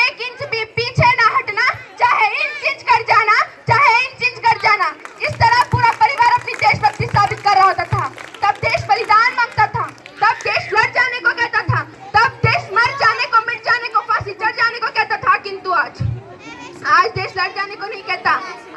एक इंच भी पीछे ना हटना, चाहे इंच इंच कर जाना, चाहे इंच इंच कर जाना। इस तरह पूरा परिवार अपनी देशभक्ति साबित कर रहा होता था। तब देश बलिदान मांगता था, तब देश लड़ जाने को कहता था, तब देश मर जाने को, मिट जाने को, फांसी चढ़ जाने को कहता था। किंतु आज देश लड़ जाने को नहीं कहता,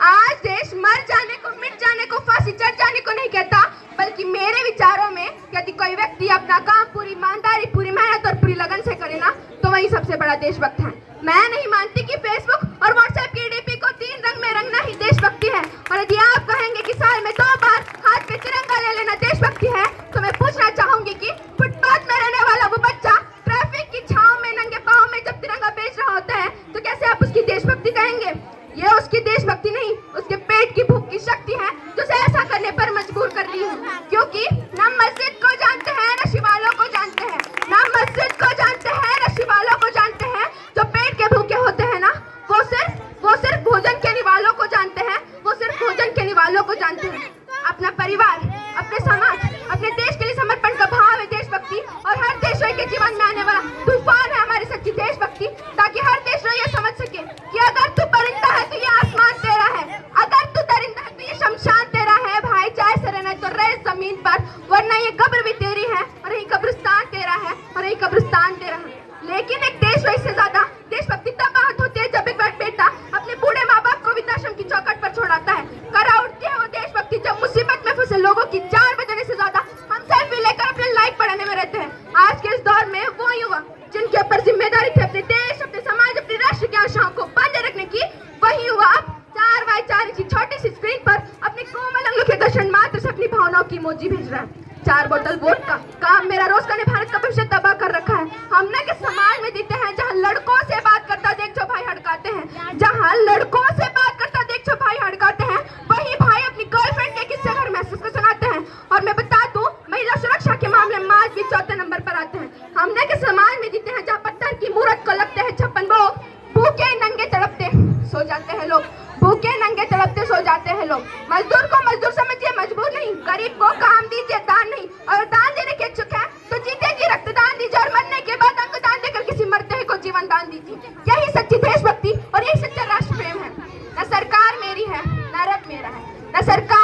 आज देश मर जाने को, मिट जाने को, फांसी चढ़ जाने को नहीं कहता, बल्कि मेरे विचारों में यदि कोई व्यक्ति अपना काम पूरी ईमानदारी, पूरी मेहनत और पूरी लगन से करे ना, तो वही सबसे बड़ा देशभक्त है। मैं नहीं मानती कि फेसबुक और व्हाट्सएप की डीपी को 3 रंग में रंगना ही देशभक्ति है। और यदि आप कहेंगे कि साल में 2 बार हाथ पे तिरंगा ले लेना देशभक्ति है, तो मैं पूछना चाहूंगी कि फुटपाथ में रहने वाला वो बच्चा ट्रैफिक की छांव में नंगे पांव में जब तिरंगा बेच रहा होता है, तो कैसे आप उसकी देशभक्ति कहेंगे? ये उसकी देशभक्ति नहीं, उसके पेट की भूख की शक्ति है जो उसे ऐसा करने पर मजबूर कर रही है। क्योंकि ना मस्जिद को जानते हैं, ना शिवालयों को जानते हैं, ना मस्जिद को जानते हैं, ना शिवालयों को जानते हैं। जो पेट के भूखे होते हैं ना, वो सिर्फ भोजन के निवालों को जानते हैं, वो सिर्फ भोजन के निवालों को जानते हैं। अपना परिवार, अपने समाज, अपने देश के लिए समर्पण का भाव है देशभक्ति। और हर देशवासी के जीवन में आने वाला तूफान है हमारी सच्ची देशभक्ति, ताकि हर देशवासी ये समझ सके कि अगर तू परिंदा है तो ये आसमान तेरा है, अगर तू दरिंदा है तो ये शमशान तेरा है। भाई चाहे से रहना तो रह जमीन पर, वरना ये कब्र भी तेरी है और यही कब्रिस्तान तेरा है और यही कब्रिस्तान तेरा है। लेकिन एक देशवासी से ज्यादा देशभक्ति तब आहत होती है जब एक बेटा अपने बूढ़े माँ बाप को वृद्धाश्रम की चौखट पर छोड़ाता है। करा उठती है वो देशभक्ति जब मुसीबत में फंसे लोगों की 4 बजने से ज्यादा हम सेल्फी लेकर अपने लाइफ बढ़ाने में रहते हैं। आज के इस दौर में वो युवा जिनके ऊपर जिम्मेदारी थी अपने देश, अपने समाज, अपने राष्ट्र की आशाओं को बांधे रखने की, वही युवा 4x4 इंच की छोटी सी स्क्रीन पर अपने कोमल अंगों के दर्शन मात्र से अपनी भावनाओं की इमोजी भेज रहा है। 4 बोतल वोट का काम मेरा रोज का ने भारत का भविष्य तबाह कर रखा है। हमने के समाज में जीते हैं जहां लड़कों से बात करता देख जो भाई हड़काते हैं, जहां लड़कों से बात करता देख जो भाई हड़काते हैं, वही भाई अपनी गर्लफ्रेंड के किस्से घर मैसेज को सुनाते हैं। और मैं बता दूं, महिला सुरक्षा के मामले में आज भी 4थे नंबर पर आते हैं। हमने के समाज में जीते हैं जहाँ पत्थर की मूर्त को लगते हैं 56 भोग, भूखे नंगे तड़पते सो जाते हैं लोग, भूखे नंगे तड़पते सो जाते हैं लोग। मजदूर को मजदूर समझिए, मजबूर नहीं। गरीब को काम दीजिए, दान नहीं। और दान देने के इच्छुक है तो जीते की रक्तदान दीजिए और मरने के बाद अंगदान देकर किसी मरते हुए को जीवन दान दीजिए। यही सच्ची देशभक्ति और यही सच्चा राष्ट्र प्रेम है। न सरकार मेरी है, न रब मेरा है, न सरकार